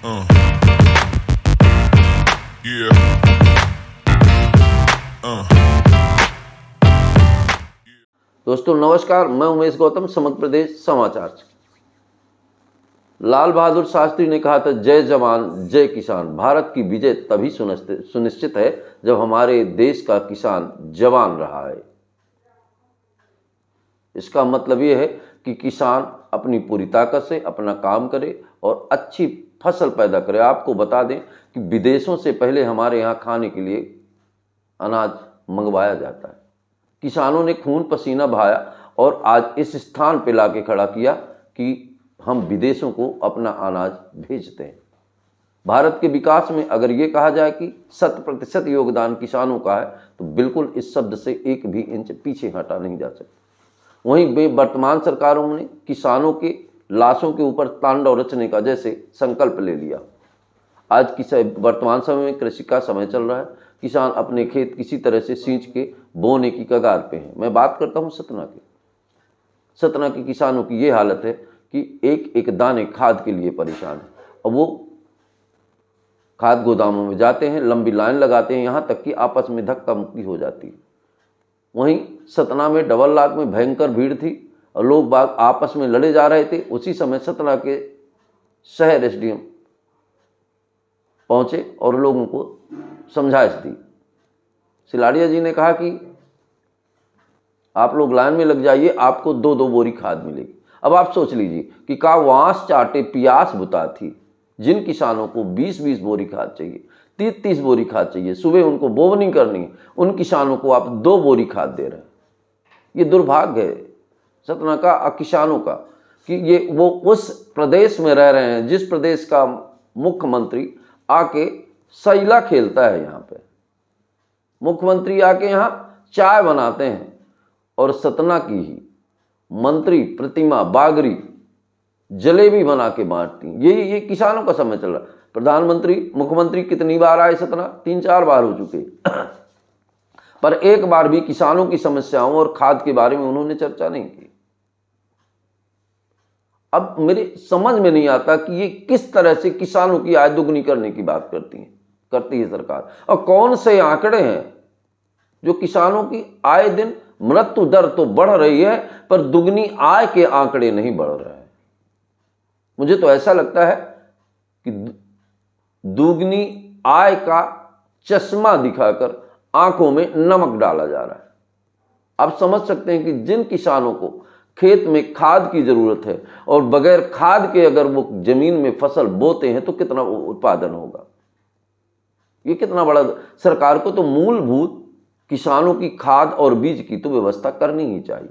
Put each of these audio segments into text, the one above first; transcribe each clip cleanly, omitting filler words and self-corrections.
Uh, yeah. दोस्तों नमस्कार, मैं उमेश गौतम, समग्र प्रदेश समाचार। लाल बहादुर शास्त्री ने कहा था, जय जवान जय किसान। भारत की विजय तभी सुनिश्चित है जब हमारे देश का किसान जवान रहा है। इसका मतलब ये है कि किसान अपनी पूरी ताकत से अपना काम करे और अच्छी फसल पैदा करे। आपको बता दें कि विदेशों से पहले हमारे यहाँ खाने के लिए अनाज मंगवाया जाता है। किसानों ने खून पसीना बहाया और आज इस स्थान पे लाके खड़ा किया कि हम विदेशों को अपना अनाज भेजते हैं। भारत के विकास में अगर ये कहा जाए कि 100% योगदान किसानों का है, तो बिल्कुल इस शब्द से एक भी इंच पीछे हटा नहीं जा सकता। वहीं वर्तमान सरकारों ने किसानों के लाशों के ऊपर तांडव रचने का जैसे संकल्प ले लिया। आज वर्तमान समय में कृषि का समय चल रहा है। किसान अपने खेत किसी तरह से सींच के बोने की कगार पे हैं। मैं बात करता हूँ सतना के किसानों की ये हालत है कि एक एक दाने खाद के लिए परेशान है। अब वो खाद गोदामों में जाते हैं, लंबी लाइन लगाते हैं, यहाँ तक कि आपस में धक्का मुक्की हो जाती है। वहीं सतना में डबल लाख में भयंकर भीड़ थी और लोग बाग आपस में लड़े जा रहे थे। उसी समय सतना के शहर एसडीएम पहुंचे और लोगों को समझाइश दी। सिलाड़िया जी ने कहा कि आप लोग लाइन में लग जाइए, आपको 2-2 बोरी खाद मिलेगी। अब आप सोच लीजिए कि का वांस चाटे पियास बुता थी। जिन किसानों को 20-20 बोरी खाद चाहिए, 30-30 बोरी खाद चाहिए, सुबह उनको बोवनी करनी है, उन किसानों को आप 2 बोरी खाद दे रहे हैं। ये दुर्भाग्य है सतना का किसानों का कि ये वो उस प्रदेश में रह रहे हैं जिस प्रदेश का मुख्यमंत्री आके सैला खेलता है। यहाँ पे मुख्यमंत्री आके यहाँ चाय बनाते हैं और सतना की ही मंत्री प्रतिमा बागरी जलेबी बना के बांटती। ये किसानों का समय चल रहा है। प्रधानमंत्री मुख्यमंत्री कितनी बार आए सतना? 3-4 बार हो चुके पर एक बार भी किसानों की समस्याओं और खाद के बारे में उन्होंने चर्चा नहीं की। अब मेरे समझ में नहीं आता कि ये किस तरह से किसानों की आय दुगनी करने की बात करती है सरकार। और कौन से आंकड़े हैं जो किसानों की आए दिन मृत्यु दर तो बढ़ रही है पर दुगनी आय के आंकड़े नहीं बढ़ रहे हैं। मुझे तो ऐसा लगता है कि दुगनी आय का चश्मा दिखाकर आंखों में नमक डाला जा रहा है। आप समझ सकते हैं कि जिन किसानों को खेत में खाद की जरूरत है और बगैर खाद के अगर वो जमीन में फसल बोते हैं तो कितना उत्पादन होगा। ये कितना बड़ा। सरकार को तो मूलभूत किसानों की खाद और बीज की तो व्यवस्था करनी ही चाहिए,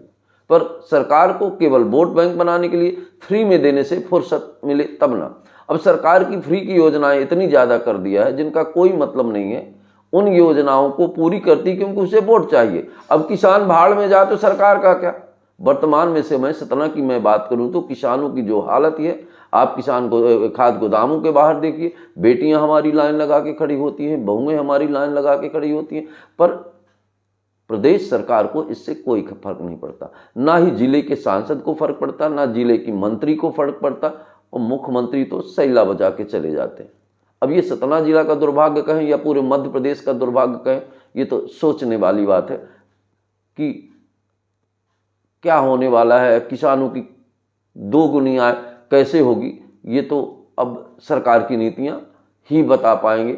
पर सरकार को केवल वोट बैंक बनाने के लिए फ्री में देने से फुर्सत मिले तब ना। अब सरकार की फ्री की योजनाएं इतनी ज़्यादा कर दिया है जिनका कोई मतलब नहीं है। उन योजनाओं को पूरी करती क्योंकि उसे वोट चाहिए। अब किसान भाड़ में जाए तो सरकार का क्या। वर्तमान में से मैं सतना की मैं बात करूं तो किसानों की जो हालत है, आप किसान को खाद गोदामों के बाहर देखिए, बेटियां हमारी लाइन लगा के खड़ी होती हैं, बहुएं हमारी लाइन लगा के खड़ी होती हैं, पर प्रदेश सरकार को इससे कोई फर्क नहीं पड़ता। ना ही जिले के सांसद को फर्क पड़ता, ना जिले की मंत्री को फर्क पड़ता, और मुख्यमंत्री तो सैला बजा के चले जाते हैं। अब ये सतना जिला का दुर्भाग्य कहें या पूरे मध्य प्रदेश का दुर्भाग्य कहें, ये तो सोचने वाली बात है कि क्या होने वाला है, किसानों की दोगुनी आय कैसे होगी। ये तो अब सरकार की नीतियां ही बता पाएंगे।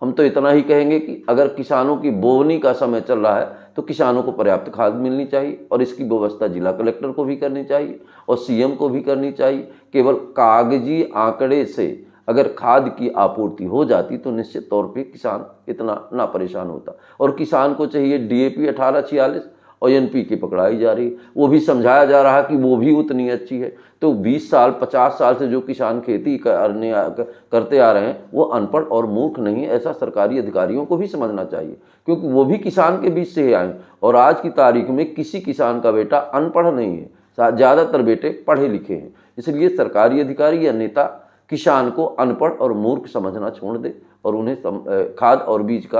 हम तो इतना ही कहेंगे कि अगर किसानों की बोवनी का समय चल रहा है तो किसानों को पर्याप्त खाद मिलनी चाहिए और इसकी व्यवस्था जिला कलेक्टर को भी करनी चाहिए और सीएम को भी करनी चाहिए। केवल कागजी आंकड़े से अगर खाद की आपूर्ति हो जाती तो निश्चित तौर पे किसान इतना ना परेशान होता। और किसान को चाहिए डीएपी 1846 और एनपीके पकड़ाई जा रही है। वो भी समझाया जा रहा है कि वो भी उतनी अच्छी है। तो 20 साल 50 साल से जो किसान खेती करते आ रहे हैं वो अनपढ़ और मूर्ख नहीं है, ऐसा सरकारी अधिकारियों को भी समझना चाहिए, क्योंकि वो भी किसान के बीच से ही आए। और आज की तारीख में किसी किसान का बेटा अनपढ़ नहीं है, ज़्यादातर बेटे पढ़े लिखे हैं। इसलिए सरकारी अधिकारी या नेता किसान को अनपढ़ और मूर्ख समझना छोड़ दे और उन्हें खाद और बीज का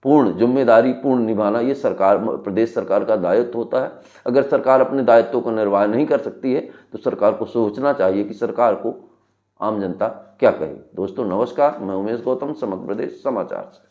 पूर्ण जिम्मेदारी पूर्ण निभाना ये सरकार, प्रदेश सरकार का दायित्व होता है। अगर सरकार अपने दायित्वों का निर्वाह नहीं कर सकती है तो सरकार को सोचना चाहिए कि सरकार को आम जनता क्या कहे। दोस्तों नमस्कार, मैं उमेश गौतम, समग्र प्रदेश समाचार से।